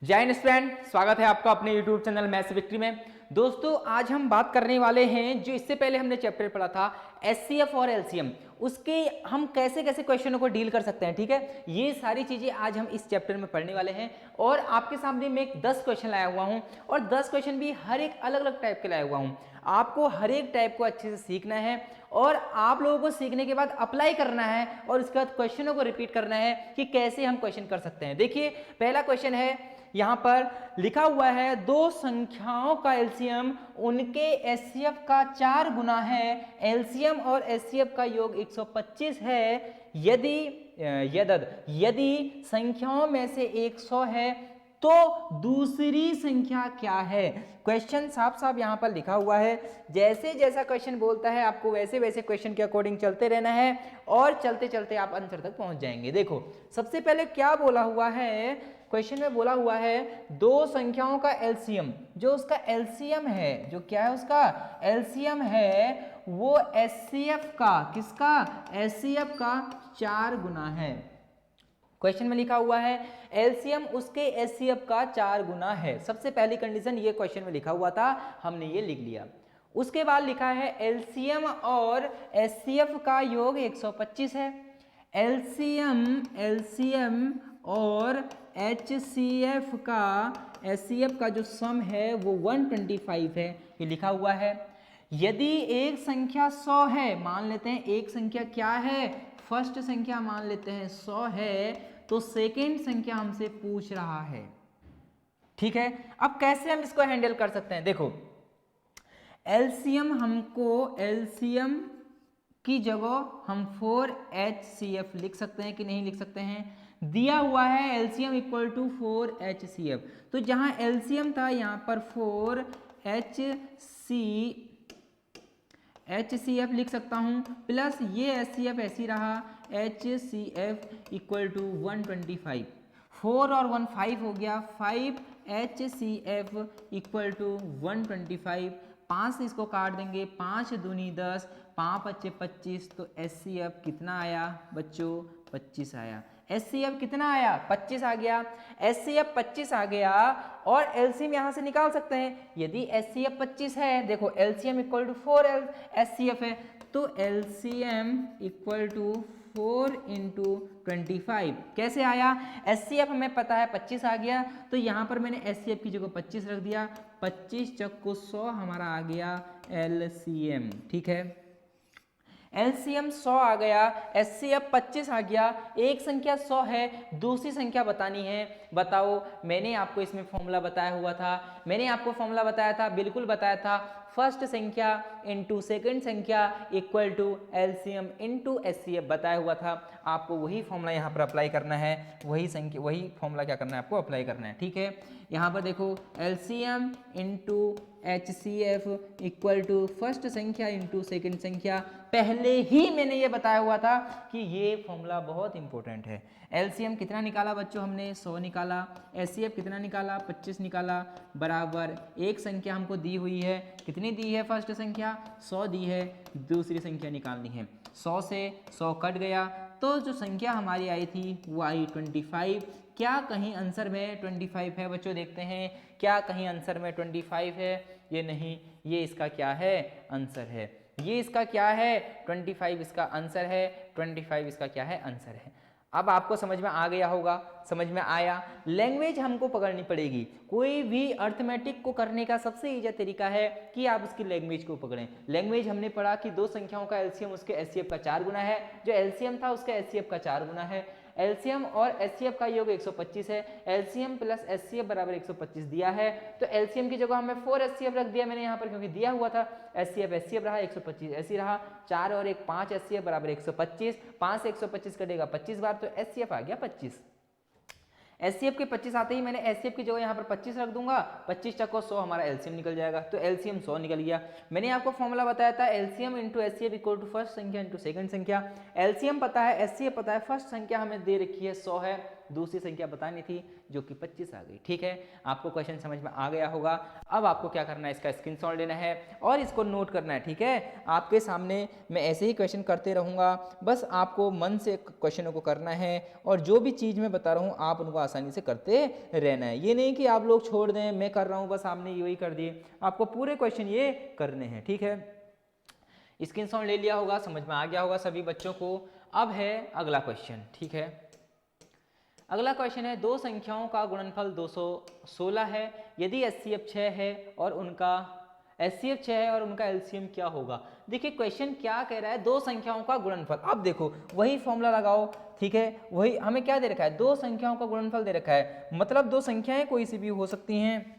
जय हिंद स्टूडेंट, स्वागत है आपका अपने YouTube चैनल मैथ्स विक्ट्री में। दोस्तों आज हम बात करने वाले हैं जो इससे पहले हमने चैप्टर पढ़ा था एचसीएफ और एलसीएम, उसके हम कैसे कैसे क्वेश्चनों को डील कर सकते हैं। ठीक है, ये सारी चीजें आज हम इस चैप्टर में पढ़ने वाले हैं और आपके सामने मैं एक 10 क्वेश्चन लाया हुआ हूं और 10 क्वेश्चन भी हर एक अलग अलग टाइप के लाया हुआ हूं। आपको हर एक टाइप को अच्छे से सीखना है और आप लोगों को सीखने के बाद अप्लाई करना है और उसके बाद क्वेश्चनों को रिपीट करना है कि कैसे हम क्वेश्चन कर सकते हैं। देखिए पहला क्वेश्चन है, यहां पर लिखा हुआ है दो संख्याओं का एलसीएम उनके एचसीएफ का 4 गुना है, एलसीएम और एचसीएफ का योग 125 है। यदि संख्याओं में से एक 100 है तो दूसरी संख्या क्या है। क्वेश्चन साफ साफ यहां पर लिखा हुआ है, जैसे जैसा क्वेश्चन बोलता है आपको वैसे वैसे क्वेश्चन के अकॉर्डिंग चलते रहना है और चलते चलते आप आंसर तक पहुंच जाएंगे। देखो सबसे पहले क्या बोला हुआ है, क्वेश्चन में बोला हुआ है दो संख्याओं का एलसीएम, जो उसका एलसीएम है, जो क्या है उसका एलसीएम है, वो एचसीएफ का, किसका, एचसीएफ का 4 गुना है। क्वेश्चन में लिखा हुआ है एलसीएम उसके एचसीएफ का 4 गुना है। सबसे पहली कंडीशन ये क्वेश्चन में लिखा हुआ था, हमने ये लिख लिया। उसके बाद लिखा है एलसीएम और एचसीएफ का योग 125 है। एलसीएम और एचसीएफ का जो सम है वो 125 है, ये लिखा हुआ है। यदि एक संख्या 100 है, मान लेते हैं एक संख्या क्या है, फर्स्ट संख्या मान लेते हैं 100 है, तो सेकेंड संख्या हमसे पूछ रहा है। ठीक है, अब कैसे हम इसको हैंडल कर सकते हैं। देखो एलसीएम की जगह हम 4HCF लिख सकते हैं कि नहीं लिख सकते हैं। दिया हुआ है एलसीएम इक्वल टू 4HCF, तो जहां एलसीएम था यहां पर 4HCF लिख सकता हूं, प्लस ये HCF ऐसी रहा, HCF इक्वल टू 125, 4 और 1 5 हो गया, 5HCF इक्वल टू 125। 5 से इसको काट देंगे, 5 दूनी 10, 5 पच्चे 25, तो HCF कितना आया बच्चों, 25 आया। HCF कितना आया, 25 आ गया। HCF 25 आ गया और एलसीएम यहां से निकाल सकते हैं। यदि HCF 25 है, देखो एलसीएम इक्वल टू 4 HCF है, तो एलसीएम इक्वल टू 4 इंटू 25 कैसे आया। HCF हमें पता है 25 आ गया, तो यहां पर मैंने HCF की जगह 25 रख दिया, 25 चक्कू 100 हमारा आ गया LCM। ठीक है, एलसीएम 100 आ गया, एचसीएफ 25 आ गया। एक संख्या 100 है, दूसरी संख्या बतानी है। बताओ, मैंने आपको इसमें फॉर्मूला बताया हुआ था, मैंने आपको फॉर्मूला बताया था, बिल्कुल बताया था, फर्स्ट संख्या इंटू सेकंड संख्या equal to LCM into HCF बताया हुआ था। आपको वही फॉर्मूला यहाँ पर अप्लाई करना है, वही फॉर्मूला क्या करना है, आपको अप्लाई करना है। ठीक है, यहाँ पर देखो LCM into HCF equal to first संख्या इंटू सेकेंड संख्या। पहले ही मैंने ये बताया हुआ था कि ये फॉर्मूला बहुत इंपॉर्टेंट है। एलसीएम कितना निकाला बच्चों हमने, 100 निकाला। HCF कितना निकाला, 25 निकाला, बराबर एक संख्या हमको दी हुई है, कितनी दी है, फर्स्ट संख्या 100 दी है, दूसरी संख्या निकालनी है। 100 से 100 कट गया, तो जो संख्या हमारी आई थी वो आई 25। क्या कहीं आंसर में 25 है बच्चों, देखते हैं क्या कहीं आंसर में 25 है, ये नहीं, ये इसका क्या है, आंसर है। ये इसका क्या है, 25 इसका आंसर है, 25 इसका क्या है, आंसर है। अब आपको समझ में आ गया होगा, समझ में आया। लैंग्वेज हमको पकड़नी पड़ेगी। कोई भी अर्थमेटिक को करने का सबसे ईजी तरीका है कि आप उसकी लैंग्वेज को पकड़ें। लैंग्वेज हमने पढ़ा कि दो संख्याओं का एलसीएम उसके एचसीएफ का 4 गुना है, जो एलसीएम था उसका एचसीएफ का 4 गुना है। एलसीएम और एचसीएफ का योग 125 है, एलसीएम प्लस एचसीएफ बराबर 125 दिया है, तो एलसीएम की जगह हमें 4HCF रख दिया मैंने यहाँ पर, क्योंकि दिया हुआ था। HCF रहा, 125 ऐसी रहा, 4 और 1 5 HCF बराबर 125, 5 से 125 कटेगा 25 बार, तो HCF आ गया 25। HCF के 25 आते ही मैंने HCF की जगह यहाँ पर 25 रख दूंगा, 25 चक्को 100 हमारा एलसीएम निकल जाएगा, तो एलसीएम 100 निकल गया। मैंने आपको फॉर्मूला बताया था LCM into HCF equal to first संख्या इंटू सेकंड संख्या। एलसीएम पता है, HCF पता है, फर्स्ट संख्या हमें दे रखी है 100 है, दूसरी संख्या बतानी थी जो कि 25 आ गई। ठीक है, आपको क्वेश्चन समझ में आ गया होगा। अब आपको क्या करना है, इसका स्क्रीनशॉट लेना है और इसको नोट करना है। ठीक है, आपके सामने मैं ऐसे ही क्वेश्चन करते रहूँगा, बस आपको मन से क्वेश्चनों को करना है और जो भी चीज़ मैं बता रहा हूँ आप उनको आसानी से करते रहना है। ये नहीं कि आप लोग छोड़ दें, मैं कर रहा हूँ बस आपने यही कर दिए, आपको पूरे क्वेश्चन ये करने हैं। ठीक है, स्क्रीनशॉट ले लिया होगा, समझ में आ गया होगा सभी बच्चों को। अब है अगला क्वेश्चन। ठीक है, अगला क्वेश्चन है, दो संख्याओं का गुणनफल 216 है, यदि HCF 6 है और उनका HCF 6 है और उनका LCM क्या होगा। देखिए क्वेश्चन क्या कह रहा है, दो संख्याओं का गुणनफल। अब देखो वही फॉर्मूला लगाओ। ठीक है, वही हमें क्या दे रखा है, दो संख्याओं का गुणनफल दे रखा है, मतलब दो संख्याएं कोई सी भी हो सकती हैं।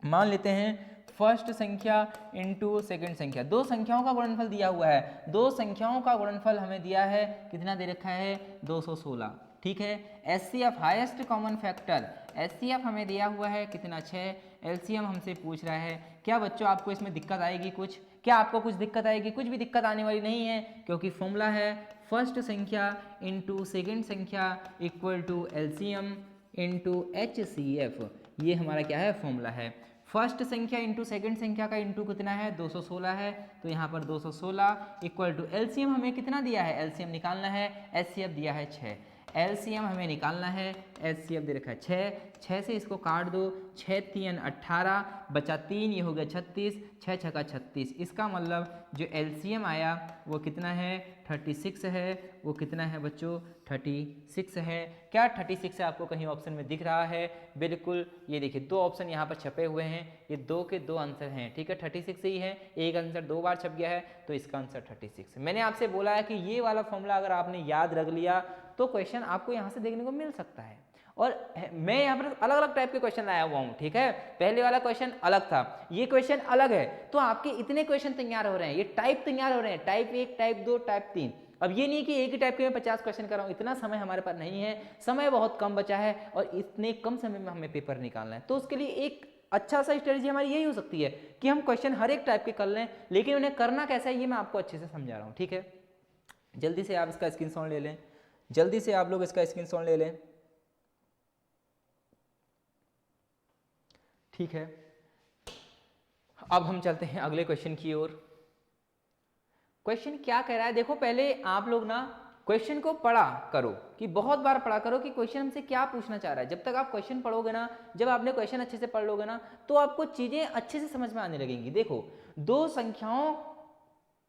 मान लेते हैं फर्स्ट संख्या इंटू सेकेंड संख्या, दो संख्याओं का गुणनफल दिया हुआ है। दो संख्याओं का गुणनफल हमें दिया है, कितना दे रखा है, 216। ठीक है, HCF highest common factor, HCF हमें दिया हुआ है कितना, 6। LCM हमसे पूछ रहा है। क्या बच्चों आपको इसमें दिक्कत आएगी कुछ, क्या आपको कुछ दिक्कत आएगी, कुछ भी दिक्कत आने वाली नहीं है, क्योंकि फॉर्मूला है फर्स्ट संख्या इंटू सेकेंड संख्या equal to LCM into HCF। ये हमारा क्या है, फॉर्मूला है। फर्स्ट संख्या इंटू सेकेंड संख्या का इंटू कितना है, 216 है, तो यहाँ पर 216 इक्वल टू LCM हमें कितना दिया है, LCM निकालना है, HCF दिया है 6, LCM हमें निकालना है, HCF दे रखा है 6, 6 से इसको काट दो, 6 3 18 बचा 3, ये हो गया 36, 6 छक्का 36। इसका मतलब जो LCM आया वो कितना है, 36 है। वो कितना है बच्चों, 36 है। क्या 36 है आपको कहीं ऑप्शन में दिख रहा है, बिल्कुल ये देखिए दो ऑप्शन यहाँ पर छपे हुए हैं, ये दो के दो आंसर हैं। ठीक है, 36 ही है, एक आंसर दो बार छप गया है, तो इसका आंसर 36। मैंने आपसे बोला है कि ये वाला फॉर्मूला अगर आपने याद रख लिया तो क्वेश्चन आपको यहाँ से देखने को मिल सकता है। और मैं यहाँ पर अलग अलग टाइप के क्वेश्चन लाया हुआ हूँ। ठीक है, पहले वाला क्वेश्चन अलग था, ये क्वेश्चन अलग है, तो आपके इतने क्वेश्चन तैयार हो रहे हैं, ये टाइप तैयार हो रहे हैं, टाइप 1, टाइप 2, टाइप 3। अब ये नहीं कि एक ही टाइप के मैं 50 क्वेश्चन कर रहा हूँ, इतना समय हमारे पास नहीं है, समय बहुत कम बचा है और इतने कम समय में हमें पेपर निकालना है। तो उसके लिए एक अच्छा सा स्ट्रेटजी हमारी यही हो सकती है कि हम क्वेश्चन हर एक टाइप के कर लें, लेकिन उन्हें करना कैसा है ये मैं आपको अच्छे से समझा रहा हूँ। ठीक है, जल्दी से आप इसका स्क्रीनशॉट ले लें, जल्दी से आप लोग इसका स्क्रीनशॉट ले लें। ठीक है, अब हम चलते हैं अगले क्वेश्चन की ओर। क्वेश्चन क्या कह रहा है, देखो पहले आप लोग ना क्वेश्चन को पढ़ा करो, कि बहुत बार पढ़ा करो कि क्वेश्चन हमसे क्या पूछना चाह रहा है। जब तक आप क्वेश्चन पढ़ोगे ना, जब आपने क्वेश्चन अच्छे से पढ़ लोगे ना, तो आपको चीजें अच्छे से समझ में आने लगेंगी। देखो दो संख्याओं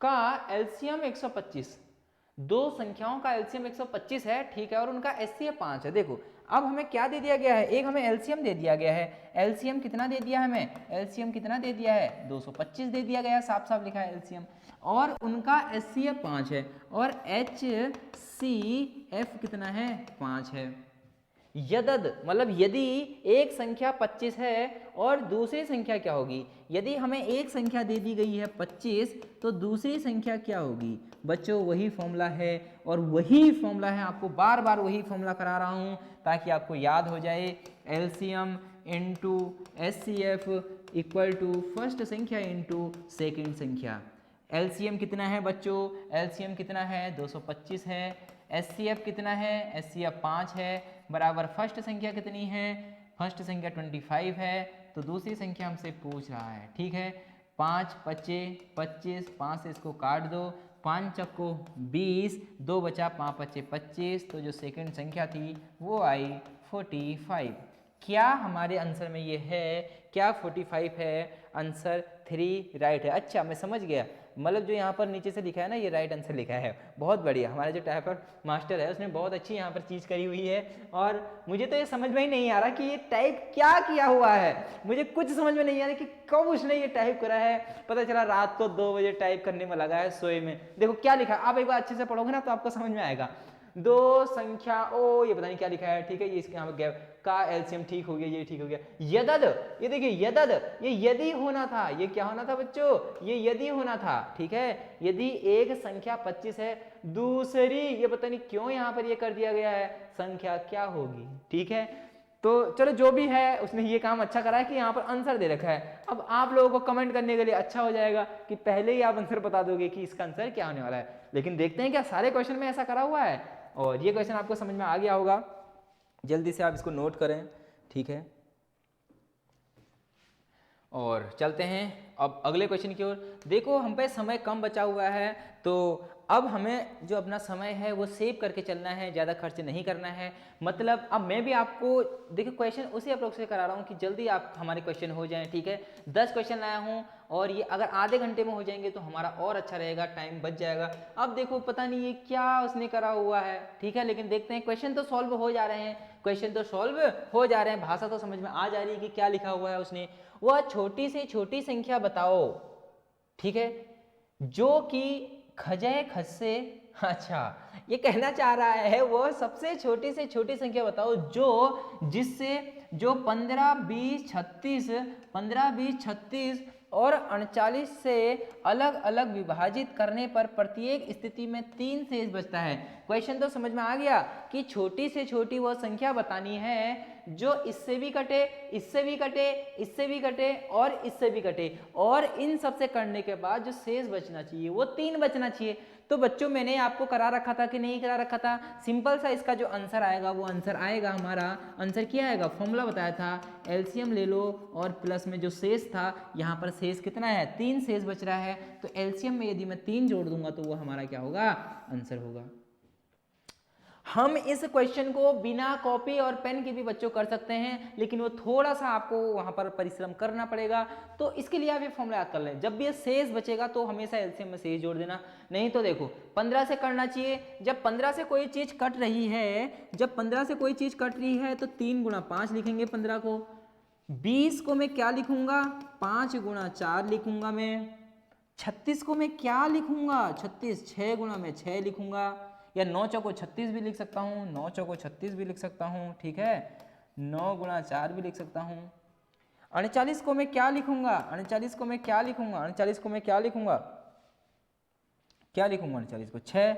का LCM 125, दो संख्याओं का LCM 125 है। ठीक है, और उनका HCF 5 है। देखो अब हमें क्या दे दिया गया है, एक हमें LCM दे दिया गया है, LCM कितना दे दिया है हमें, LCM कितना दे दिया है, 225 दे दिया गया है, साफ साफ लिखा है LCM, और उनका HCF 5 है और HCF कितना है, 5 है। यदद मतलब यदि एक संख्या 25 है और दूसरी संख्या क्या होगी, यदि हमें एक संख्या दे दी गई है 25 तो दूसरी संख्या क्या होगी बच्चों, वही फॉर्मूला है और वही फॉर्मूला है, आपको बार बार वही फॉर्मूला करा रहा हूं ताकि आपको याद हो जाए। LCM into HCF equal to first संख्या इंटू सेकेंड संख्या। LCM कितना है बच्चों, LCM कितना है, 225 है। HCF कितना है, HCF 5 है, बराबर फर्स्ट संख्या कितनी है, फर्स्ट संख्या 25 है, तो दूसरी संख्या हमसे पूछ रहा है। ठीक है, 5 पच्चे 25, 5 से इसको काट दो, 5 चक्को 20, 2 बचा, 5 पच्चे 25, तो जो सेकंड संख्या थी वो आई 45। क्या हमारे आंसर में ये है, क्या 45 है, आंसर 3 राइट है। अच्छा मैं समझ गया, मतलब जो यहाँ पर नीचे से लिखा है ना ये राइट आंसर लिखा है, बहुत बढ़िया। हमारे जो टाइपर मास्टर है उसने बहुत अच्छी यहाँ पर चीज़ करी हुई है और मुझे तो ये समझ में ही नहीं आ रहा कि ये टाइप क्या किया हुआ है, मुझे कुछ समझ में नहीं आ रहा कि कब उसने ये टाइप करा है। पता चला रात को 2 बजे टाइप करने में लगा है सोए में। देखो क्या लिखा, आप एक बार अच्छे से पढ़ोगे ना तो आपको समझ में आएगा। दो संख्या ओ ये पता नहीं क्या लिखा है। ठीक है, ये इसके यहाँ पर गैप का LCM ठीक हो गया, ये ठीक हो गया। यदद, ये देखिए यदद, ये यदि होना था, ये क्या होना था बच्चों, ये यदि होना था। ठीक है, यदि एक संख्या 25 है, दूसरी ये पता नहीं क्यों यहाँ पर ये कर दिया गया है, संख्या क्या होगी। ठीक है, तो चलो जो भी है उसने ये काम अच्छा करा है कि यहाँ पर आंसर दे रखा है। अब आप लोगों को कमेंट करने के लिए अच्छा हो जाएगा कि पहले ही आप आंसर बता दोगे कि इसका आंसर क्या होने वाला है। लेकिन देखते हैं क्या सारे क्वेश्चन में ऐसा करा हुआ है, और ये क्वेश्चन आपको समझ में आ गया होगा। जल्दी से आप इसको नोट करें, ठीक है। और चलते हैं अब अगले क्वेश्चन की ओर। देखो हम पे समय कम बचा हुआ है, तो अब हमें जो अपना समय है वो सेव करके चलना है, ज़्यादा खर्च नहीं करना है। मतलब अब मैं भी आपको देखो क्वेश्चन उसी अप्रोच से करा रहा हूँ कि जल्दी आप हमारे क्वेश्चन हो जाएं, ठीक है। 10 क्वेश्चन लाया हूँ और ये अगर आधे घंटे में हो जाएंगे तो हमारा और अच्छा रहेगा, टाइम बच जाएगा। अब देखो पता नहीं ये क्या उसने करा हुआ है, ठीक है, लेकिन देखते हैं। क्वेश्चन तो सॉल्व हो जा रहे हैं, क्वेश्चन तो सॉल्व हो जा रहे हैं, भाषा तो समझ में आ जा रही है कि क्या लिखा हुआ है उसने। वह छोटी से छोटी संख्या बताओ, ठीक है, जो कि खजे खज से, अच्छा ये कहना चाह रहा है वो सबसे छोटी से छोटी संख्या बताओ जिससे जो 15, 20, 36, 15, 20, 36 और 39 से अलग अलग विभाजित करने पर प्रत्येक स्थिति में 3 शेष बचता है। क्वेश्चन तो समझ में आ गया कि छोटी से छोटी वो संख्या बतानी है जो इससे भी कटे, इससे भी कटे, इससे भी कटे और इससे भी कटे, और इन सब से करने के बाद जो शेष बचना चाहिए वो 3 बचना चाहिए। तो बच्चों मैंने आपको करा रखा था कि नहीं करा रखा था, सिंपल सा इसका जो आंसर आएगा वो आंसर आएगा, हमारा आंसर क्या आएगा, फॉर्मूला बताया था, एलसीएम ले लो और प्लस में जो शेष था, यहाँ पर शेष कितना है, 3 शेष बच रहा है, तो एलसीएम में यदि मैं 3 जोड़ दूंगा तो वो हमारा क्या होगा, आंसर होगा। हम इस क्वेश्चन को बिना कॉपी और पेन के भी बच्चों कर सकते हैं, लेकिन वो थोड़ा सा आपको वहां पर परिश्रम करना पड़ेगा। तो इसके लिए आप ये फॉर्मूला याद कर लें, जब भी ये शेष बचेगा तो हमेशा एलसीएम में शेष जोड़ देना। नहीं तो देखो 15 से करना चाहिए, जब 15 से कोई चीज कट रही है, जब 15 से कोई चीज कट रही है तो 3 गुणा 5 लिखेंगे 15 को। 20 को मैं क्या लिखूंगा, 5 गुणा 4 लिखूंगा मैं। 36 को मैं क्या लिखूंगा, 36 6 गुणा मैं 6 लिखूंगा, या 9 चौको 36 भी लिख सकता हूँ, 9 चौको 36 भी लिख सकता हूँ, ठीक है, 9 गुणा 4 भी लिख सकता हूँ। 39 को मैं क्या लिखूंगा, 39 को मैं क्या लिखूंगा, 39 को मैं क्या लिखूंगा, क्या लिखूंगा 39 को 6,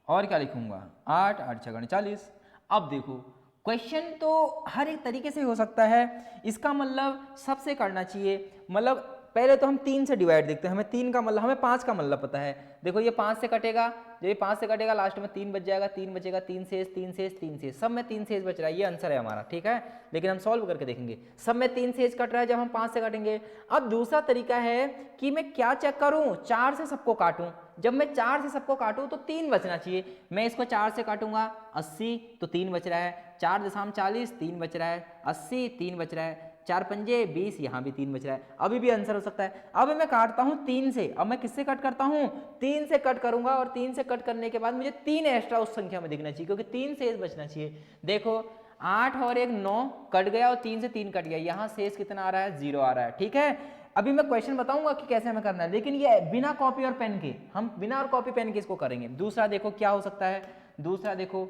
और क्या लिखूंगा 8, 8 6 39। अब देखो क्वेश्चन तो हर एक तरीके से हो सकता है, इसका मतलब सबसे करना चाहिए। मतलब पहले तो हम 3 से डिवाइड देखते हैं, हमें 3 का मतलब, हमें 5 का मतलब पता है। देखो ये 5 से कटेगा, जब ये 5 से कटेगा लास्ट में 3 बच जाएगा, 3 बचेगा, 3 शेष, 3 शेष, 3 शेष, सब में 3 शेष बच रहा है, ये आंसर है हमारा, ठीक है। लेकिन हम सॉल्व करके देखेंगे, सब में 3 शेष कट रहा है जब हम 5 से काटेंगे। अब दूसरा तरीका है कि मैं क्या चेक करूं, 4 से सबको काटूं। जब मैं 4 से सबको काटूं तो 3 बचना चाहिए, मैं इसको 4 से काटूंगा 80 तो 3 बच रहा है, 4 दशम 40 3 बच रहा है, 80 3 बच रहा है, 4 पंजे 20, यहाँ भी 3 बच रहा है, अभी भी आंसर हो सकता है। अब मैं काटता हूँ 3 से, अब मैं किससे कट करता हूँ, 3 से कट करूंगा, और 3 से कट करने के बाद मुझे 3 एक्स्ट्रा उस संख्या में दिखना चाहिए, क्योंकि 3 शेष बचना चाहिए। देखो 8 और 1 9 कट गया, और 3 से 3 कट गया, यहाँ शेष कितना आ रहा है, 0 आ रहा है, ठीक है। अभी मैं क्वेश्चन बताऊंगा कि कैसे हमें करना है, लेकिन ये बिना कॉपी और पेन के, हम बिना और कॉपी पेन के इसको करेंगे। दूसरा देखो क्या हो सकता है, दूसरा देखो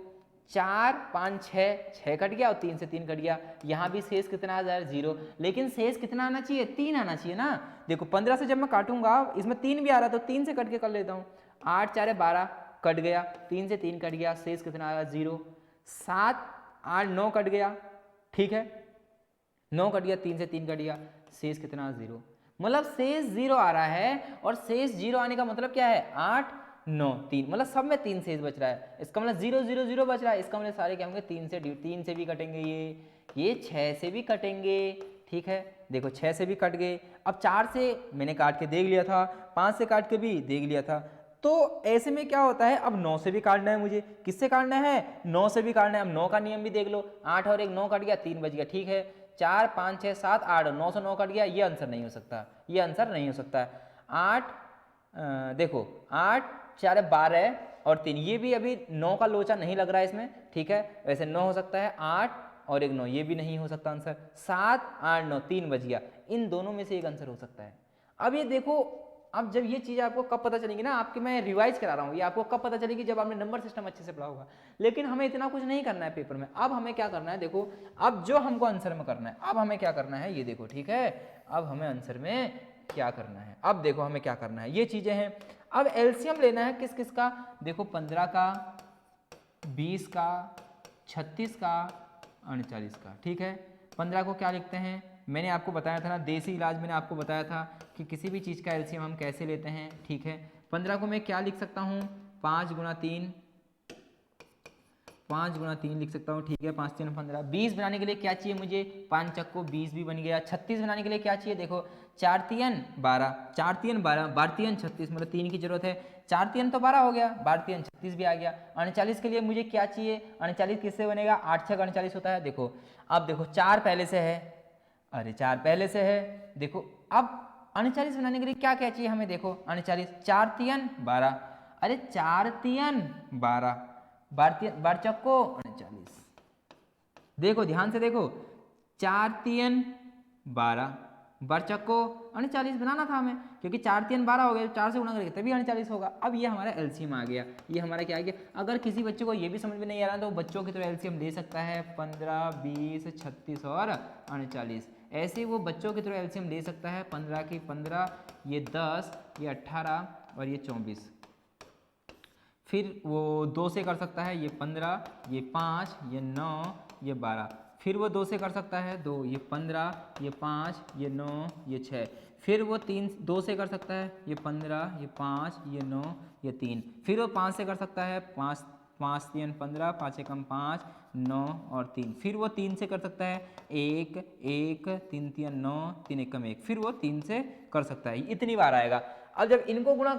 4 5 6 6 कट गया और 3 से 3 कट गया, यहाँ भी शेष कितना आ जाए 0, लेकिन शेष कितना आना चाहिए, 3 आना चाहिए ना। देखो 15 से जब मैं काटूंगा इसमें 3 भी आ रहा है, तो 3 से कट के कर लेता हूँ, 8 4 12 कट गया, 3 से 3 कट गया, शेष कितना आया 0, 7 8 9 कट गया, ठीक है, 9 कट गया, 3 से 3 कट गया, शेष कितना 0, मतलब शेष 0 आ रहा है। और शेष 0 आने का मतलब क्या है, 8 9 3, मतलब सब में 3 शेष बच रहा है, इसका मतलब 0 0 0 बच रहा है, इसका मतलब सारे क्या होंगे 3 से भी कटेंगे, ये 6 से भी कटेंगे, ठीक है। देखो 6 से भी कट गए, अब 4 से मैंने काट के देख लिया था, 5 से काट के भी देख लिया था, तो ऐसे में क्या होता है, अब 9 से भी काटना है मुझे, किससे काटना है, 9 से भी काटना है। अब 9 का नियम भी देख लो, 8 और 1 9 कट गया, 3 बच गया, ठीक है, 4 5 6 7 8 9 से 9 कट गया, ये आंसर नहीं हो सकता, ये आंसर नहीं हो सकता। 8 देखो 8 4 12 और 3, ये भी अभी 9 का लोचा नहीं लग रहा है इसमें, ठीक है, वैसे 9 हो सकता है, 8 और 1 9, ये भी नहीं हो सकता आंसर, 7 8 9 3 बच गया, इन दोनों में से एक आंसर हो सकता है। अब ये देखो, अब जब ये चीज़ आपको कब पता चलेगी ना, आपके मैं रिवाइज करा रहा हूँ, ये आपको कब पता चलेगी, जब आपने नंबर सिस्टम अच्छे से पढ़ा होगा। लेकिन हमें इतना कुछ नहीं करना है पेपर में, अब हमें क्या करना है, देखो अब जो हमको आंसर में करना है, अब हमें क्या करना है, ये देखो, ठीक है, अब हमें आंसर में क्या करना है, अब देखो हमें क्या करना है, ये चीज़ें हैं। अब एलसीएम लेना है किस किस का, देखो 15 का, 20 का, 36 का, 39 का, ठीक है। 15 को क्या लिखते हैं, मैंने आपको बताया था ना, देसी इलाज मैंने आपको बताया था कि किसी भी चीज़ का एलसीएम हम कैसे लेते हैं, ठीक है। 15 को मैं क्या लिख सकता हूँ, 5 गुणा 3, 5 गुणा 3 लिख सकता हूँ, ठीक है। 5 3 15। 20 बनाने के लिए क्या चाहिए मुझे, 5 चक्को 20 भी बन गया। 36 बनाने के लिए क्या चाहिए, देखो 4 3 12, 4 3 12, 12 3 36, मतलब 3 की जरूरत है। 4 3 तो 12 हो गया, 12 3 36 भी आ गया। 39 के लिए मुझे क्या चाहिए, 39 किससे बनेगा, 8 6 39 होता है। देखो अब देखो 4 पहले से है, अरे 4 पहले से है। देखो अब 39 बनाने के लिए क्या क्या चाहिए हमें, देखो 39, 4 3 12, अरे 4 3 12, 12 चक्को 39। देखो ध्यान से देखो, 4 3 12, 12 चक्को 39 बनाना था हमें, क्योंकि 4 3 12 हो गया, 4 से गुणा करेंगे तभी 39 होगा। अब ये हमारा एलसीएम आ गया, ये हमारा क्या आ गया। अगर किसी बच्चे को ये भी समझ में नहीं आ रहा तो बच्चों की तरह एलसीएम ले सकता है, 15 20 36 और 39। ऐसे वो बच्चों की तरह एलसीएम ले सकता है, 15 की 15, ये 10, ये 18 और ये 24। फिर वो 2 से कर सकता है, ये 15, ये 5, ये 9, ये 12। फिर वो 2 से कर सकता है, 2, ये 15, ये 5, ये 9, ये 6। फिर वो 2 से कर सकता है, ये 15, ये 5, ये 9, ये 3। फिर वो 5 से कर सकता है, 5 5 3 15, 5 एकम 5, 9 और 3। फिर वो 3 से कर सकता है, 1 1 3 3 9, 3 एकम 1। फिर वो 3 से कर सकता है, इतनी बार आएगा। अब जब इनको गुणा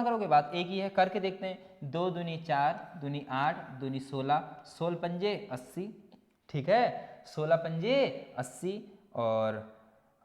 करोगे बात एक ही है, करके देखते हैं। 2 दूनी 4, दूनी 8, दूनी 16, 16 पंजे 80, ठीक है। 16 पंजे 80 और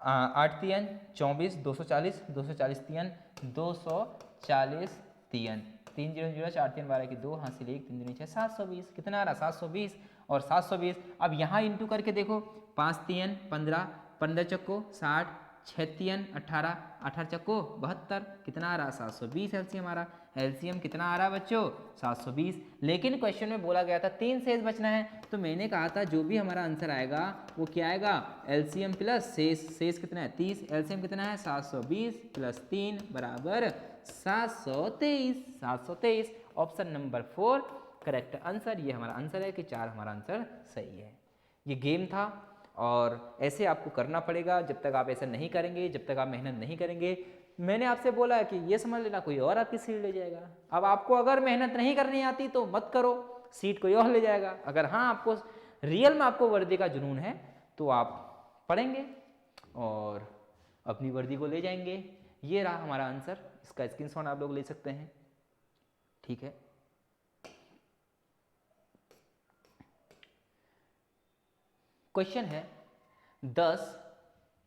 8 तीन 24, 240, 240 तीन 240 तीन, 3 0 0 4 3 12 की 2 हासिल 1 3 2 6 720। कितना आ रहा, 720 और 720। अब यहाँ इंटू करके देखो, 5 3 15, 15 चक्को 60, 6 3 18, 18 चक्को 72। कितना आ रहा, 720 एलसीएम आ रहा। एलसीएम कितना आ रहा बच्चों, 720। लेकिन क्वेश्चन में बोला गया था 3 शेष बचना है, तो मैंने कहा था जो भी हमारा आंसर आएगा वो क्या आएगा, एलसीएम प्लस शेष। शेष कितना है, 30। एलसीएम कितना है, 720 प्लस 3 बराबर 723। 723 ऑप्शन नंबर 4 करेक्ट आंसर। ये हमारा आंसर है कि 4 हमारा आंसर सही है। ये गेम था और ऐसे आपको करना पड़ेगा। जब तक आप ऐसा नहीं करेंगे, जब तक आप मेहनत नहीं करेंगे, मैंने आपसे बोला है कि ये समझ लेना कोई और आपकी सीट ले जाएगा। अब आपको अगर मेहनत नहीं करनी आती तो मत करो, सीट कोई और ले जाएगा। अगर हाँ आपको रियल में आपको वर्दी का जुनून है तो आप पढ़ेंगे और अपनी वर्दी को ले जाएंगे। ये रहा हमारा आंसर, इसका स्क्रीनशॉट आप लोग ले सकते हैं, ठीक है। क्वेश्चन है 10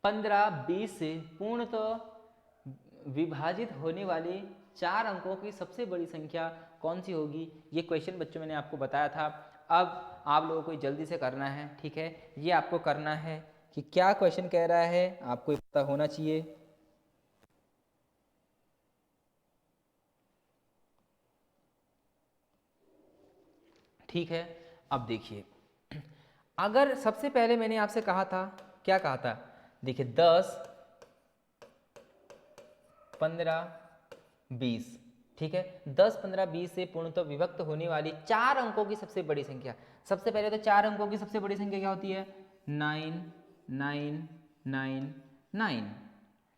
15 20 से पूर्णतः विभाजित होने वाली 4 अंकों की सबसे बड़ी संख्या कौन सी होगी। ये क्वेश्चन बच्चों मैंने आपको बताया था। अब आप लोगों को जल्दी से करना है, ठीक है। ये आपको करना है कि क्या क्वेश्चन कह रहा है, आपको पता होना चाहिए। ठीक है, अब देखिए, अगर सबसे पहले मैंने आपसे कहा था, क्या कहा था, देखिए 10 15 20, ठीक है। 10 15 20 से पूर्णतः विभक्त होने वाली 4 अंकों की सबसे बड़ी संख्या। सबसे पहले तो 4 अंकों की सबसे बड़ी संख्या क्या होती है, 9 9 9 9,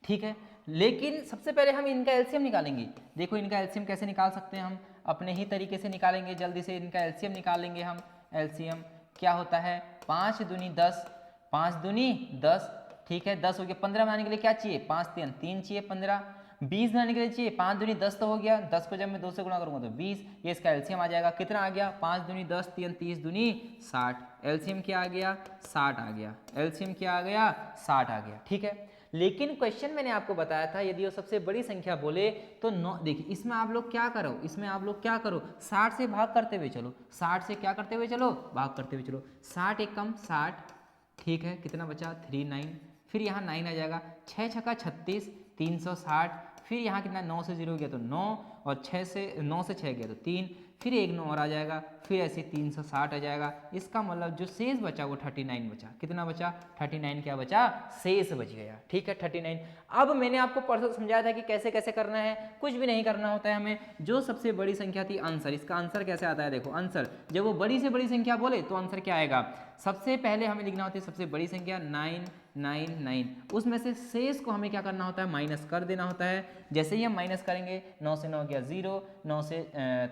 ठीक है। लेकिन सबसे पहले हम इनका एलसीएम निकालेंगे। देखो इनका एलसीएम कैसे निकाल सकते हैं, हम अपने ही तरीके से निकालेंगे। जल्दी से इनका एलसीएम निकालेंगे हम। एलसीएम क्या होता है, 5 दूनी 10, 5 दूनी 10, ठीक है। 10 हो गया। 15 बनाने के लिए क्या चाहिए, 5 3 3 चाहिए 15। 20 बनाने के लिए चाहिए 5 दूनी 10 तो हो गया, 10 को जब मैं 2 से गुणा करूंगा तो 20। ये इसका एलसीएम आ जाएगा, कितना आ गया, 5 दूनी 10 3 30 दूनी 60। एलसीएम क्या आ गया, 60 आ गया। एलसीएम क्या आ गया, 60 आ गया, ठीक है। लेकिन क्वेश्चन मैंने आपको बताया था यदि वो सबसे बड़ी संख्या बोले तो 9। देखिए इसमें आप लोग क्या करो, इसमें आप लोग क्या करो, 60 से भाग करते हुए चलो। 60 से क्या करते हुए चलो, भाग करते हुए चलो। 60 एकम 60, ठीक है। कितना बचा, 39। फिर यहाँ 9 आ जाएगा, 6 छक्का 36, 360। फिर यहाँ कितना, 9 से 0 गया तो 9, और 6 से 9 से 6 गया तो 3। फिर एक 9 और आ जाएगा, फिर ऐसे 360 आ जाएगा। इसका मतलब जो शेष बचा वो 39 बचा। कितना बचा, 39 क्या बचा, शेष बच गया, ठीक है 39। अब मैंने आपको परसों समझाया था कि कैसे कैसे करना है। कुछ भी नहीं करना होता है हमें, जो सबसे बड़ी संख्या थी आंसर। इसका आंसर कैसे आता है, देखो आंसर जब वो बड़ी से बड़ी संख्या बोले तो आंसर क्या आएगा, सबसे पहले हमें लिखना होती है सबसे बड़ी संख्या 9 9 उसमें से शेष को हमें क्या करना होता है, माइनस कर देना होता है। जैसे ही हम माइनस करेंगे 9 से 9 गया 0, 9 से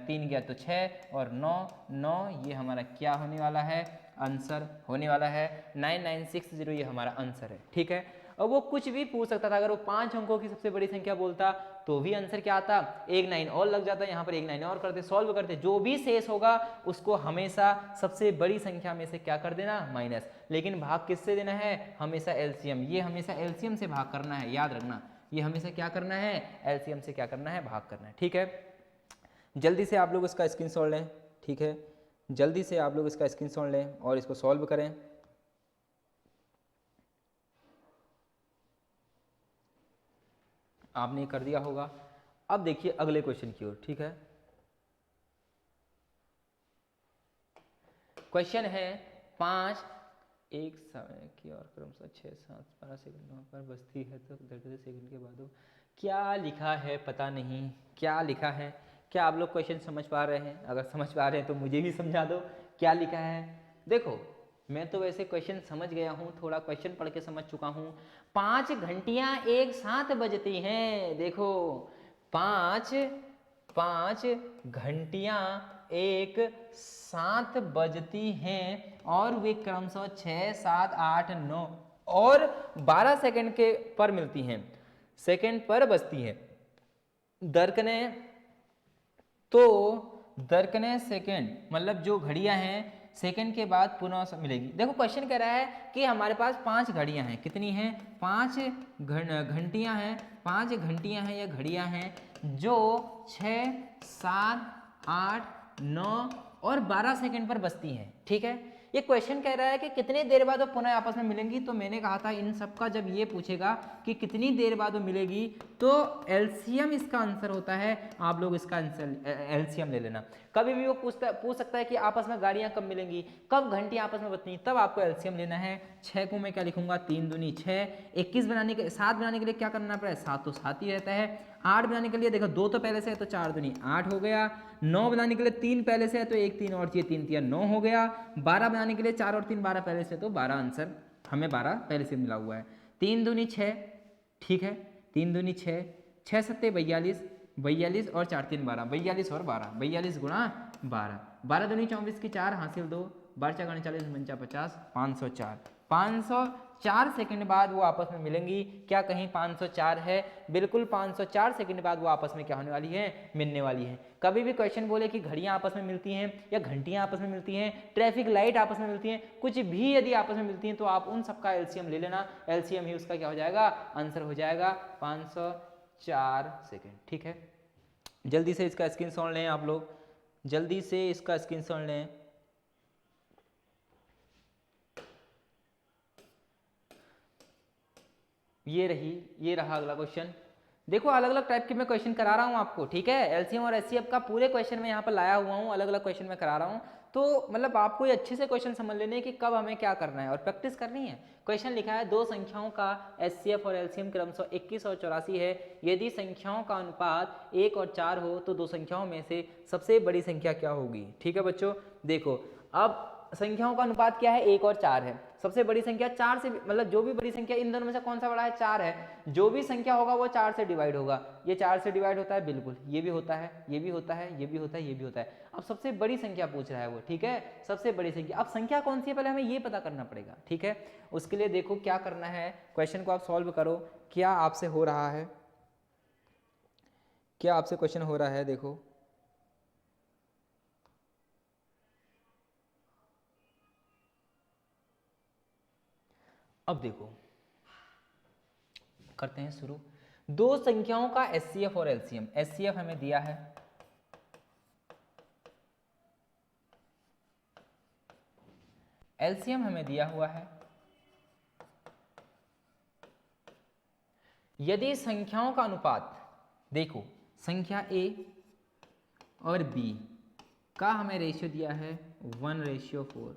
3 गया तो 6 और 9 ये हमारा क्या होने वाला है, आंसर होने वाला है 9960, ये हमारा आंसर है। ठीक है, और वो कुछ भी पूछ सकता था, अगर वो 5 अंकों की सबसे बड़ी संख्या बोलता तो भी आंसर क्या आता, एक 9 और लग जाता, यहाँ पर एक 9 और करते, सॉल्व करते, जो भी शेष होगा उसको हमेशा सबसे बड़ी संख्या में से क्या कर देना, माइनस। लेकिन भाग किससे देना है, हमेशा एलसीएम, ये हमेशा एलसीएम से भाग करना है, याद रखना, ये हमेशा क्या करना है, एलसीएम से क्या करना है, भाग करना है। ठीक है, जल्दी से आप लोग इसका स्क्रीनशॉट लें। ठीक है, जल्दी से आप लोग इसका स्क्रीनशॉट लें और इसको सॉल्व करें। आपने कर दिया होगा। अब देखिए अगले क्वेश्चन की ओर। ठीक है, क्वेश्चन है 5 एक समय की और क्रमशः 6, 7, 12 सेकंडों पर बजती है तो 10 सेकंड के बाद क्या लिखा है, पता नहीं क्या लिखा है। क्या आप लोग क्वेश्चन समझ पा रहे हैं? अगर समझ पा रहे हैं तो मुझे भी समझा दो क्या लिखा है। देखो मैं तो वैसे क्वेश्चन समझ गया हूँ, थोड़ा क्वेश्चन पढ़ के समझ चुका हूँ। 5 घंटियाँ एक साथ बजती हैं। देखो 5 घंटियाँ एक साथ बजती हैं और वे क्रमशः 6, 7, 8, 9 और 12 सेकंड के पर मिलती हैं, सेकंड पर बजती हैं। दरकने सेकंड मतलब जो घड़ियां हैं सेकंड के बाद पुनः मिलेगी। देखो क्वेश्चन कह रहा है कि हमारे पास 5 घड़ियां हैं, कितनी हैं, 5 घंटियां हैं, 5 घंटियां हैं या घड़ियां हैं जो 6, 7, 8, 9 और 12 सेकंड पर बजती हैं। ठीक है, ये क्वेश्चन कह रहा है कि कितनी देर बाद वो पुनः आपस में मिलेंगी। तो मैंने कहा था इन सब का जब ये पूछेगा कि कितनी देर बाद वो मिलेगी तो एलसीएम इसका आंसर होता है। आप लोग इसका आंसर एलसीएम ले लेना। कभी भी वो पूछ सकता है कि आपस में गाड़ियां कब मिलेंगी, कब घंटियां आपस में बजती हैं, तब आपको एलसीएम लेना है। 6 को मैं क्या लिखूंगा, 3 दूनी 6, 21 बनाने के 7 बनाने के लिए क्या करना पड़ेगा, 7 तो 7 ही रहता है। 8 बनाने के लिए देखो 2 तो पहले से है तो 4 दूनी 8 हो गया। 9 बनाने के लिए 3 पहले से है तो 1 3 और 3 3 9 हो गया। 12 बनाने के लिए 4 और 3 12 पहले से, तो 12 आंसर हमें 12 पहले से मिला हुआ है। 3 दूनी 6, ठीक है, 3 दूनी 6, 6 सत्ते 42, 42 और 4 3 12, 42 और 12, 42 गुणा 12, 12 दूनी 24 की 4 हासिल 2, 12 4 40 49 50, 504, 504 सेकंड बाद वो आपस में मिलेंगी। क्या कहीं 504 है? बिल्कुल 504 सेकंड बाद वो आपस में क्या होने वाली है, मिलने वाली है। कभी भी क्वेश्चन बोले कि घड़ियां आपस में मिलती हैं या घंटियां आपस में मिलती हैं, ट्रैफिक लाइट आपस में मिलती हैं, कुछ भी यदि आपस में मिलती हैं तो आप उन सबका एलसीएम ले लेना। एलसीएम ही उसका क्या हो जाएगा, आंसर हो जाएगा 504 सेकेंड। ठीक है, जल्दी से इसका स्क्रीनशॉट लें आप लोग, जल्दी से इसका स्क्रीनशॉट लें। ये रहा अगला क्वेश्चन। देखो अलग अलग टाइप के मैं क्वेश्चन करा रहा हूँ आपको। ठीक है, एलसीएम और एचसीएफ का पूरे क्वेश्चन में यहाँ पर लाया हुआ हूँ, अलग अलग क्वेश्चन में करा रहा हूँ। तो मतलब आपको ये अच्छे से क्वेश्चन समझ लेने कि कब हमें क्या करना है और प्रैक्टिस करनी है। क्वेश्चन लिखा है दो संख्याओं का एचसीएफ और एलसीएम क्रमशः 21 और 84 है। यदि संख्याओं का अनुपात 1 और 4 हो तो दो संख्याओं में से सबसे बड़ी संख्या क्या होगी। ठीक है बच्चों, देखो अब संख्याओं का अनुपात क्या है, 1 और 4 है। सबसे बड़ी संख्या 4 से, मतलब जो भी बड़ी संख्या इन दोनों में से कौन सा बड़ा है, 4 है। जो भी संख्या होगा वो 4 से डिवाइड होगा। ये 4 से डिवाइड होता है, बिल्कुल ये भी होता है, ये भी होता है, ये भी होता है, ये भी होता है। अब सबसे बड़ी संख्या पूछ रहा है वो। ठीक है, सबसे बड़ी संख्या, अब संख्या कौन सी है पहले हमें ये पता करना पड़ेगा। ठीक है, उसके लिए देखो क्या करना है, क्वेश्चन को आप सॉल्व करो। क्या आपसे हो रहा है, क्या आपसे क्वेश्चन हो रहा है, देखो अब देखो करते हैं शुरू। दो संख्याओं का एचसीएफ और एलसीएम। एचसीएफ हमें दिया है, एलसीएम हमें दिया हुआ है। यदि संख्याओं का अनुपात, देखो संख्या ए और बी का हमें रेशियो दिया है 1:4।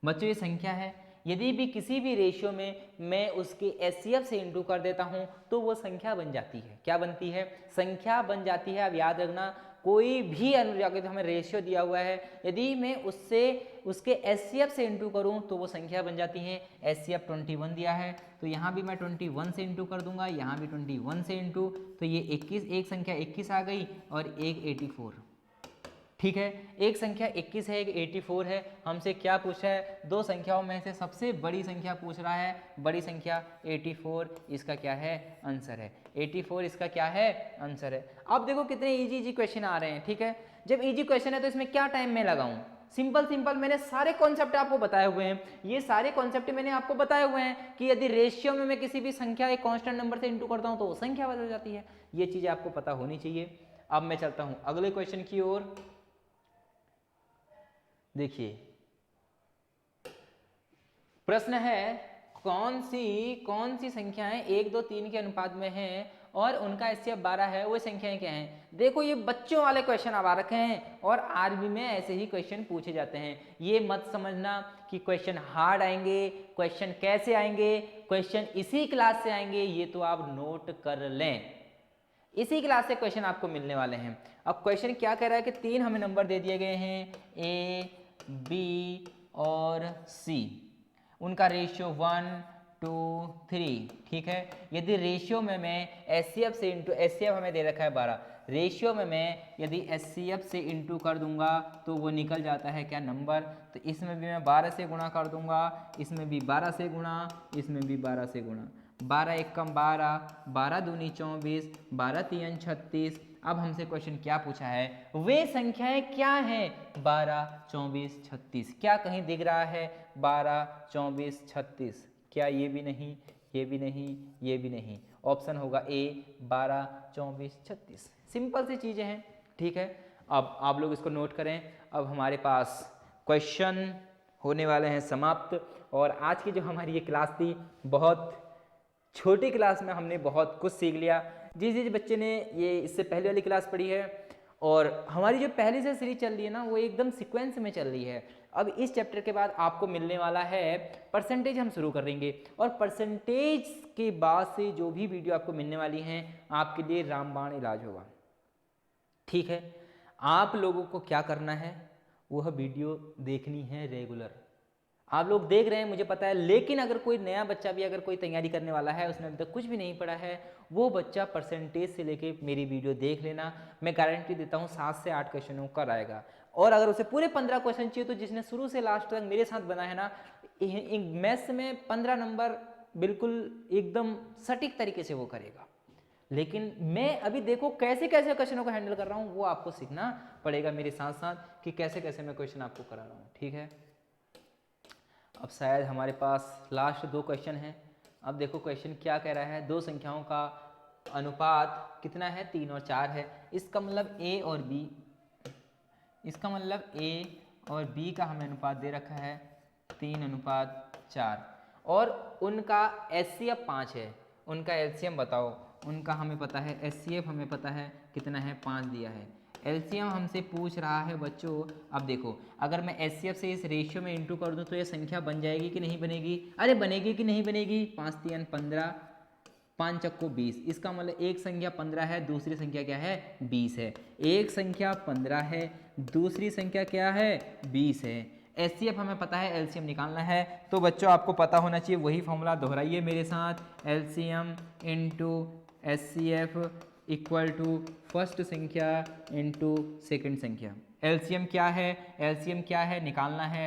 बच्चों ये संख्या है, यदि भी किसी भी रेशियो में मैं उसके एचसीएफ से इंटू कर देता हूं तो वो संख्या बन जाती है। क्या बनती है, संख्या बन जाती है। अब याद रखना कोई भी अनुजागृत हमें रेशियो दिया हुआ है, यदि मैं उससे उसके HCF से इंटू करूं तो वो संख्या बन जाती है। HCF 21 दिया है तो यहाँ भी मैं 21 से इंटू कर दूंगा, यहाँ भी 21 से इंटू, तो ये 21, एक संख्या 21 आ गई और एक 84। ठीक है, एक संख्या 21 है, एक 84 है। हमसे क्या पूछा है? दो संख्याओं में से सबसे बड़ी संख्या पूछ रहा है, बड़ी संख्या 84 इसका क्या है? आंसर है 84, इसका क्या है? आंसर है। अब देखो कितने इजी इजी क्वेश्चन आ रहे हैं। ठीक है, जब इजी क्वेश्चन है तो इसमें क्या टाइम में लगाऊं? सिंपल सिंपल मैंने सारे कॉन्सेप्ट आपको बताए हुए हैं, ये सारे कॉन्सेप्ट मैंने आपको बताए हुए हैं कि यदि रेशियो में मैं किसी भी संख्या एक कांस्टेंट नंबर से इंटू करता हूं तो वो संख्या बदल जाती है। ये चीजें आपको पता होनी चाहिए। अब मैं चलता हूं अगले क्वेश्चन की ओर। देखिए प्रश्न है, कौन सी संख्याएं 1 2 3 के अनुपात में हैं और उनका HCF 12 है, वो संख्याएं क्या हैं? देखो ये बच्चों वाले क्वेश्चन अब आ रखे हैं और आरबी में ऐसे ही क्वेश्चन पूछे जाते हैं। ये मत समझना कि क्वेश्चन हार्ड आएंगे, क्वेश्चन कैसे आएंगे, क्वेश्चन इसी क्लास से आएंगे, ये तो आप नोट कर लें। इसी क्लास से क्वेश्चन आपको मिलने वाले हैं। अब क्वेश्चन क्या कह रहा है कि 3 हमें नंबर दे दिए गए हैं, A, B और C, उनका रेशियो 1 2 3। ठीक है, यदि रेशियो में मैं HCF से इंटू, HCF हमें दे रखा है 12, रेशियो में मैं यदि HCF से इंटू कर दूंगा तो वो निकल जाता है क्या? नंबर। तो इसमें भी मैं 12 से गुणा कर दूंगा, इसमें भी 12 से गुणा, इसमें भी 12 से गुणा, 12 एकम 12, 12 दूनी 24, 12 तीन 36। अब हमसे क्वेश्चन क्या पूछा है? वे संख्याएं क्या हैं? 12 24 36। क्या कहीं दिख रहा है 12 24 36? क्या ये भी नहीं, ये भी नहीं, ये भी नहीं? ऑप्शन होगा ए 12 24 36। सिंपल सी चीजें हैं। ठीक है, अब आप लोग इसको नोट करें। अब हमारे पास क्वेश्चन होने वाले हैं समाप्त। और आज की जो हमारी ये क्लास थी, बहुत छोटी क्लास में हमने बहुत कुछ सीख लिया। जिस बच्चे ने ये इससे पहले वाली क्लास पढ़ी है और हमारी जो पहले से सीरीज चल रही है ना, वो एकदम सीक्वेंस में चल रही है। अब इस चैप्टर के बाद आपको मिलने वाला है परसेंटेज, हम शुरू करेंगे और परसेंटेज के बाद से जो भी वीडियो आपको मिलने वाली हैं आपके लिए रामबाण इलाज होगा। ठीक है, आप लोगों को क्या करना है? वह वीडियो देखनी है रेगुलर। आप लोग देख रहे हैं मुझे पता है, लेकिन अगर कोई नया बच्चा भी अगर कोई तैयारी करने वाला है, उसने अभी तक कुछ भी नहीं पढ़ा है, वो बच्चा परसेंटेज से लेके मेरी वीडियो देख लेना। मैं गारंटी देता हूँ 7 से 8 क्वेश्चनों का आएगा। और अगर उसे पूरे 15 क्वेश्चन चाहिए तो जिसने शुरू से लास्ट तक मेरे साथ बना है ना, मैथ्स में 15 नंबर बिल्कुल एकदम सटीक तरीके से वो करेगा। लेकिन मैं अभी देखो कैसे कैसे क्वेश्चनों को हैंडल कर रहा हूँ, वो आपको सीखना पड़ेगा मेरे साथ साथ कि कैसे कैसे मैं क्वेश्चन आपको करा रहा हूँ। ठीक है, अब शायद हमारे पास लास्ट 2 क्वेश्चन हैं। अब देखो क्वेश्चन क्या कह रहा है, दो संख्याओं का अनुपात कितना है? 3 और 4 है। इसका मतलब A और B, इसका मतलब A और B का हमें अनुपात दे रखा है 3:4 और उनका HCF 5 है। उनका LCM बताओ। उनका हमें पता है HCF हमें पता है कितना है, 5 दिया है। LCM हमसे पूछ रहा है बच्चों। अब देखो अगर मैं HCF से इस रेशियो में इंटू कर दूं तो ये संख्या बन जाएगी कि नहीं बनेगी? अरे बनेगी कि नहीं बनेगी? 5 3 15, 5 चक्को 20। इसका मतलब एक संख्या 15 है, दूसरी संख्या क्या है? 20 है। एक संख्या 15 है, दूसरी संख्या क्या है? 20 है। HCF हमें पता है, LCM निकालना है। तो बच्चों आपको पता होना चाहिए, वही फॉर्मूला दोहराइए मेरे साथ। LCM into HCF equal to first संख्या इंटू सेकेंड संख्या। LCM क्या है? LCM क्या है? निकालना है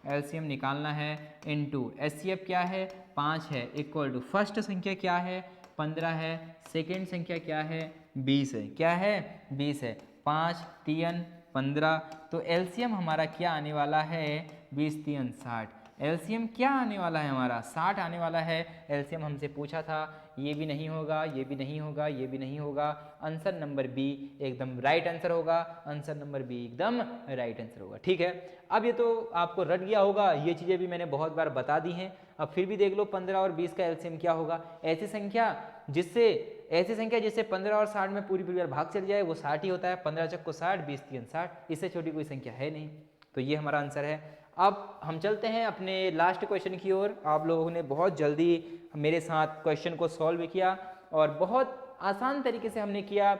LCM निकालना है इंटू HCF क्या है? 5 है, इक्वल टू फर्स्ट संख्या क्या है? 15 है, सेकेंड संख्या क्या है? 20 है। क्या है? 20 है। 5 3 15, तो LCM हमारा क्या आने वाला है? 20 3 60। LCM क्या आने वाला है हमारा? 60 आने वाला है। LCM हमसे पूछा था, ये भी नहीं होगा, ये भी नहीं होगा, ये भी नहीं होगा। आंसर नंबर बी एकदम राइट आंसर होगा। आंसर नंबर बी एकदम राइट आंसर होगा। ठीक है, अब ये तो आपको रट गया होगा, ये चीज़ें भी मैंने बहुत बार बता दी हैं। अब फिर भी देख लो 15 और 20 का LCM क्या होगा। ऐसी संख्या जिससे 15 और 60 में पूरी बार भाग चल जाए वो 60 ही होता है। 15 चक्को 60, 20 3 60, इससे छोटी कोई संख्या है नहीं। तो ये हमारा आंसर है। अब हम चलते हैं अपने लास्ट क्वेश्चन की ओर। आप लोगों ने बहुत जल्दी मेरे साथ क्वेश्चन को सॉल्व किया और बहुत आसान तरीके से हमने किया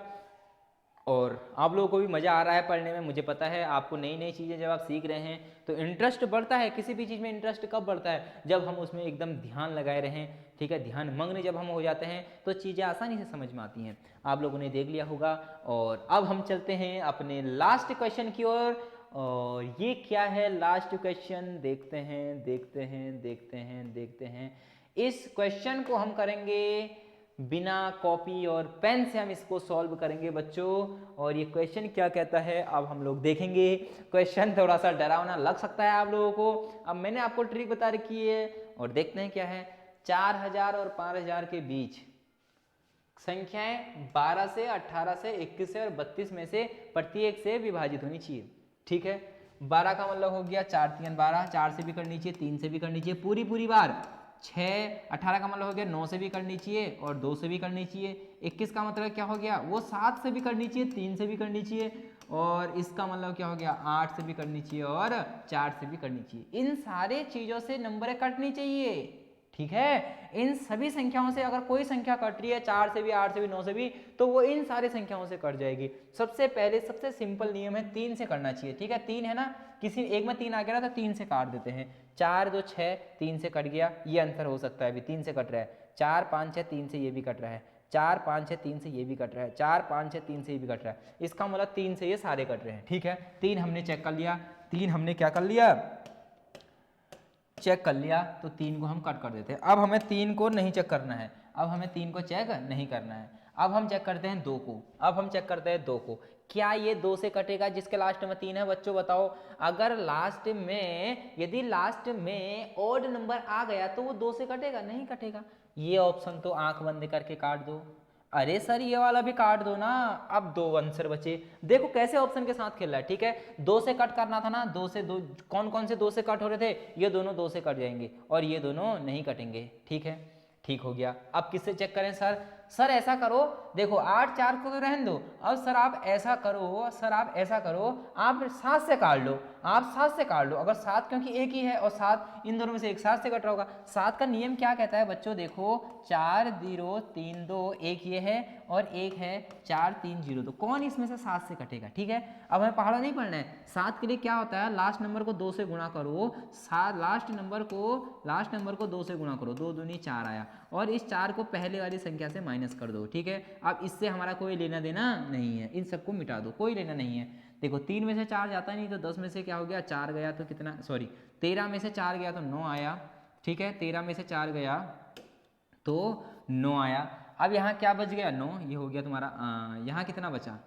और आप लोगों को भी मज़ा आ रहा है पढ़ने में, मुझे पता है। आपको नई नई चीज़ें जब आप सीख रहे हैं तो इंटरेस्ट बढ़ता है। किसी भी चीज़ में इंटरेस्ट कब बढ़ता है? जब हम उसमें एकदम ध्यान लगाए रहें, ठीक है, ध्यान मग्न जब हम हो जाते हैं तो चीज़ें आसानी से समझ में आती हैं। आप लोगों ने देख लिया होगा। और अब हम चलते हैं अपने लास्ट क्वेश्चन की ओर। और ये क्या है लास्ट क्वेश्चन? देखते हैं देखते हैं देखते हैं देखते हैं। इस क्वेश्चन को हम करेंगे बिना कॉपी और पेन से, हम इसको सॉल्व करेंगे बच्चों। और ये क्वेश्चन क्या कहता है अब हम लोग देखेंगे। क्वेश्चन थोड़ा सा डरावना लग सकता है आप लोगों को। अब मैंने आपको ट्रिक बता रखी है और देखते हैं क्या है। 4000 और 5000 के बीच संख्याएं 12 से 18 से 21 से और 32 में से प्रत्येक से विभाजित होनी चाहिए, ठीक है। 12 का मतलब हो गया 4 3 12, 4 से भी करनी चाहिए, 3 से भी करनी चाहिए पूरी पूरी बार। 6 18 का मतलब हो गया 9 से भी करनी चाहिए और 2 से भी करनी चाहिए। 21 का मतलब क्या हो गया? वो 7 से भी करनी चाहिए, 3 से भी करनी चाहिए। और इसका मतलब क्या हो गया? 8 से भी करनी चाहिए और 4 से भी करनी चाहिए। इन सारे चीज़ों से नंबर कटनी चाहिए, ठीक है। इन सभी संख्याओं से अगर कोई संख्या कट रही है, 4 से भी, 8 से भी, 9 से भी, तो वो इन सारी संख्याओं से कट जाएगी। सबसे पहले सबसे सिंपल नियम है 3 से करना चाहिए, ठीक है। 3 है ना, किसी एक में 3 आ गया ना तो 3 से काट देते हैं। 4 2 6, 3 से कट गया, ये आंसर हो सकता है। अभी 3 से कट रहा है। 4 5 6, 3 से ये भी कट रहा है। 4 5 6, 3 से ये भी कट रहा है। 4 5 6, 3 से ये भी कट रहा है। इसका मतलब 3 से ये सारे कट रहे हैं, ठीक है। 3 हमने चेक कर लिया। 3 हमने क्या कर लिया? चेक कर लिया। तो 3 को हम कट कर देते हैं। अब हमें 3 को नहीं चेक करना है। अब हमें 3 को चेक नहीं करना है। अब हम चेक करते हैं 2 को। अब हम चेक करते हैं 2 को। क्या ये 2 से कटेगा जिसके लास्ट में 3 है? बच्चों बताओ। अगर लास्ट में, यदि लास्ट में ऑड नंबर आ गया तो वो 2 से कटेगा? नहीं कटेगा। ये ऑप्शन तो आंख बंद करके काट दो। अरे सर ये वाला भी काट दो ना। अब 2 आंसर बचे। देखो कैसे ऑप्शन के साथ खेल रहा है, ठीक है। 2 से कट करना था ना, 2 से 2 कौन कौन से 2 से कट हो रहे थे? ये दोनों 2 से कट जाएंगे और ये दोनों नहीं कटेंगे, ठीक है। ठीक हो गया। अब किससे चेक करें सर? सर ऐसा करो, देखो 8 4 को तो रहने दो। अब सर आप ऐसा करो, सर आप ऐसा करो, आप 7 से काट लो। आप 7 से काट लो। अगर 7, क्योंकि एक ही है और 7 इन दोनों में से एक 7 से कट रहा होगा। 7 का नियम क्या कहता है बच्चों? देखो 4 0 3 2, एक ये है और एक है 4 3 0 2। कौन इसमें से 7 से कटेगा, ठीक है। अब हमें पहाड़ा नहीं पढ़ना है। 7 के लिए क्या होता है? लास्ट नंबर को 2 से गुणा करो। लास्ट नंबर को 2 से गुणा करो। 2 दूनी 4 आया और इस 4 को पहले वाली संख्या से माइनस कर दो, ठीक है। अब इससे हमारा कोई लेना देना नहीं है, इन सबको मिटा दो, कोई लेना नहीं है। देखो 3 में से 4 जाता नहीं तो 10 में से क्या हो गया? 4 गया तो कितना, सॉरी 13 में से 4 गया तो 9 आया, ठीक है। 13 में से 4 गया तो 9 आया। अब यहाँ क्या बच गया? 9। ये हो गया तुम्हारा। यहाँ कितना बचा?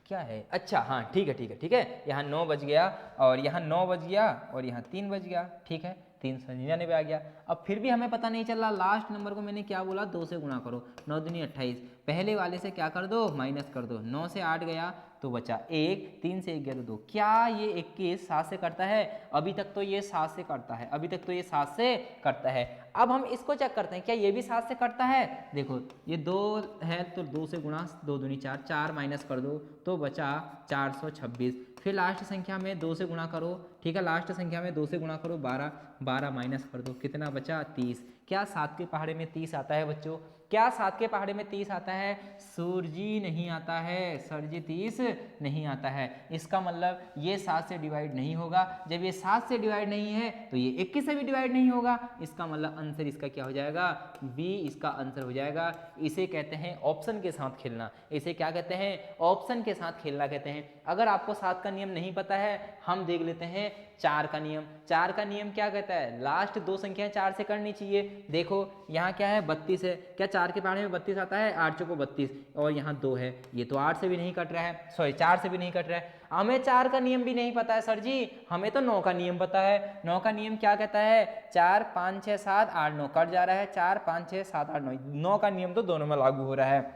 क्या है? अच्छा हाँ ठीक है ठीक है ठीक है। यहाँ 9 बज गया और यहाँ 9 बज गया और यहाँ 3 बज गया, ठीक है। 399 आ गया। अब फिर भी हमें पता नहीं चल रहा। लास्ट नंबर को मैंने क्या बोला? 2 से गुणा करो। 9 दूनी 28। पहले वाले से क्या कर दो? माइनस कर दो। 9 से 8 गया तो बचा 1, 3 से 1 गया तो 2। क्या ये 21 7 से करता है? अभी तक तो ये 7 से करता है, अभी तक तो ये 7 से करता है। अब हम इसको चेक करते हैं, क्या ये भी 7 से करता है? देखो ये 2 है तो 2 से गुणा, 2 दूनी 4, 4 माइनस कर दो तो बचा 426। फिर लास्ट संख्या में 2 से गुणा करो, ठीक है। लास्ट संख्या में 2 से गुणा करो, 12, 12 माइनस कर दो, कितना बचा? 30। क्या 7 के पहाड़े में 30 आता है बच्चों? क्या 7 के पहाड़े में 30 आता है? सूरजी नहीं आता है, सर जी 30 नहीं आता है। इसका मतलब ये 7 से डिवाइड नहीं होगा। जब ये 7 से डिवाइड नहीं है तो ये 21 से भी डिवाइड नहीं होगा। इसका मतलब आंसर इसका क्या हो जाएगा? बी इसका आंसर हो जाएगा। इसे कहते हैं ऑप्शन के साथ खेलना। इसे क्या कहते हैं? ऑप्शन के साथ खेलना कहते हैं। अगर आपको 7 का नियम नहीं पता है, हम देख लेते हैं 4 का नियम। 4 का नियम क्या कहता है? लास्ट 2 संख्याएं 4 से करनी चाहिए। देखो यहाँ क्या है? 32 है। क्या 4 के पहाड़े में 32 आता है? 8 चौको 32 और यहाँ 2 है, ये तो 8 से भी नहीं कट रहा है, सॉरी 4 से भी नहीं कट रहा है। हमें 4 का नियम भी नहीं पता है सर जी, हमें तो 9 का नियम पता है। 9 का नियम क्या कहता है? 4 5 6 7 8 9 कट जा रहा है। 4 5 6 7 8 9, 9 का नियम तो दोनों में लागू हो रहा है।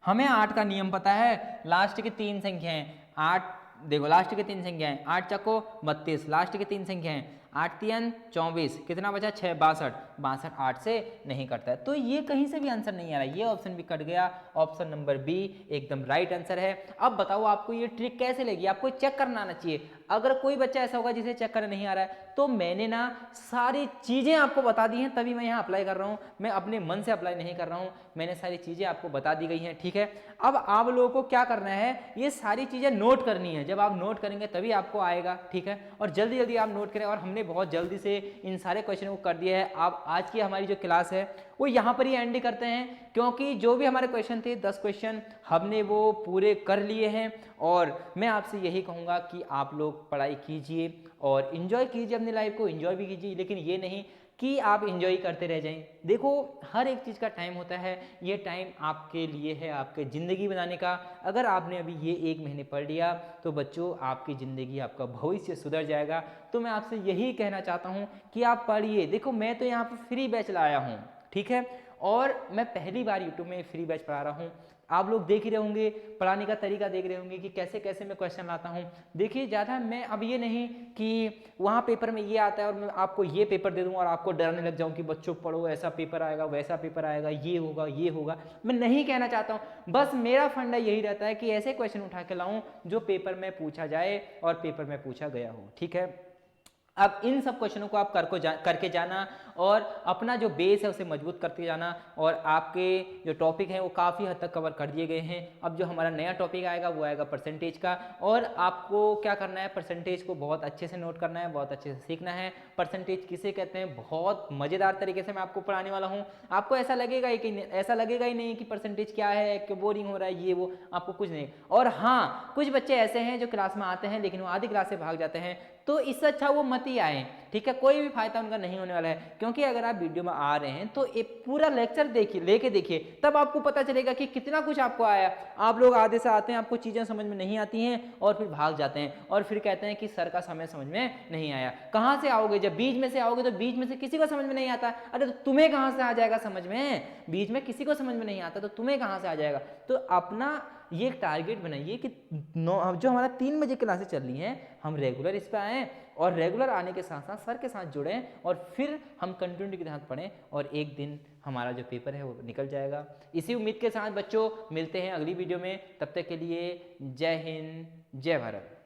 हमें 8 का नियम पता है। लास्ट की 3 संख्याएं 8, देखो लास्ट की 3 संख्याएं 8 चक्को 32, लास्ट की 3 संख्याएं 8 3 24, कितना बचा? 6 62। 62 8 से नहीं कटता है, तो ये कहीं से भी आंसर नहीं आ रहा। ये ऑप्शन भी कट गया। ऑप्शन नंबर बी एकदम राइट आंसर है। अब बताओ आपको ये ट्रिक कैसे लगी? आपको चेक करना आना चाहिए। अगर कोई बच्चा ऐसा होगा जिसे चेक करना नहीं आ रहा है, तो मैंने ना सारी चीज़ें आपको बता दी हैं, तभी मैं यहाँ अप्लाई कर रहा हूँ। मैं अपने मन से अप्लाई नहीं कर रहा हूँ, मैंने सारी चीज़ें आपको बता दी गई हैं, ठीक है। अब आप लोगों को क्या करना है, ये सारी चीज़ें नोट करनी है। जब आप नोट करेंगे तभी आपको आएगा, ठीक है। और जल्दी जल्दी आप नोट करें, और हमने बहुत जल्दी से इन सारे क्वेश्चनों को कर दिया है। आप आज की हमारी जो क्लास है वो यहाँ पर ही एंड करते हैं, क्योंकि जो भी हमारे क्वेश्चन थे 10 क्वेश्चन हमने वो पूरे कर लिए हैं। और मैं आपसे यही कहूँगा कि आप लोग पढ़ाई कीजिए और इन्जॉय कीजिए, अपनी लाइफ को इन्जॉय भी कीजिए, लेकिन ये नहीं कि आप इन्जॉय करते रह जाएं। देखो, हर एक चीज़ का टाइम होता है, ये टाइम आपके लिए है, आपके ज़िंदगी बनाने का। अगर आपने अभी ये 1 महीने पढ़ लिया तो बच्चों आपकी ज़िंदगी, आपका भविष्य सुधर जाएगा। तो मैं आपसे यही कहना चाहता हूँ कि आप पढ़िए। देखो, मैं तो यहाँ पर फ्री बैच लाया हूँ, ठीक है, और मैं पहली बार यूट्यूब में फ्री बैच पढ़ा रहा हूँ। आप लोग देख रहे होंगे, पढ़ाने का तरीका देख रहे होंगे कि कैसे कैसे मैं क्वेश्चन लाता हूँ। देखिए, ज़्यादा मैं अब ये नहीं कि वहाँ पेपर में ये आता है और मैं आपको ये पेपर दे दूँ और आपको डराने लग जाऊँ कि बच्चों पढ़ो, ऐसा पेपर आएगा, वैसा पेपर आएगा, ये होगा, ये होगा। मैं नहीं कहना चाहता हूँ। बस मेरा फंडा यही रहता है कि ऐसे क्वेश्चन उठा के लाऊँ जो पेपर में पूछा जाए और पेपर में पूछा गया हो, ठीक है। अब इन सब क्वेश्चनों को आप करके जाना और अपना जो बेस है उसे मजबूत करते जाना। और आपके जो टॉपिक हैं वो काफ़ी हद तक कवर कर दिए गए हैं। अब जो हमारा नया टॉपिक आएगा वो आएगा परसेंटेज का, और आपको क्या करना है, परसेंटेज को बहुत अच्छे से नोट करना है, बहुत अच्छे से सीखना है। परसेंटेज किसे कहते हैं, बहुत मज़ेदार तरीके से मैं आपको पढ़ाने वाला हूँ। आपको ऐसा लगेगा ही नहीं कि परसेंटेज क्या है, क्यों बोरिंग हो रहा है, ये वो, आपको कुछ नहीं। और हाँ, कुछ बच्चे ऐसे हैं जो क्लास में आते हैं लेकिन वो आधी क्लास से भाग जाते हैं, तो इससे अच्छा वो मत ही आए, ठीक है। कोई भी फायदा उनका नहीं होने वाला है, क्योंकि अगर आप वीडियो में आ रहे हैं तो एक पूरा लेक्चर देखिए, लेके देखिए, तब आपको पता चलेगा कि कितना कुछ आपको आया। आप लोग आधे से आते हैं, आपको चीज़ें समझ में नहीं आती हैं और फिर भाग जाते हैं और फिर कहते हैं कि सर का समय समझ में नहीं आया। कहाँ से आओगे, जब बीच में से आओगे तो बीच में से किसी को समझ में नहीं आता। अरे तो तुम्हें कहाँ से आ जाएगा समझ में, बीच में किसी को समझ में नहीं आता तो तुम्हें कहाँ से आ जाएगा। तो अपना ये एक टारगेट बनाइए कि जो हमारा 3 बजे क्लासेस चल रही हैं, हम रेगुलर इस पर आएँ और रेगुलर आने के साथ साथ सर के साथ जुड़ें और फिर हम कंटिन्यूटी के साथ पढ़ें और एक दिन हमारा जो पेपर है वो निकल जाएगा। इसी उम्मीद के साथ बच्चों मिलते हैं अगली वीडियो में। तब तक के लिए जय हिंद, जय भारत।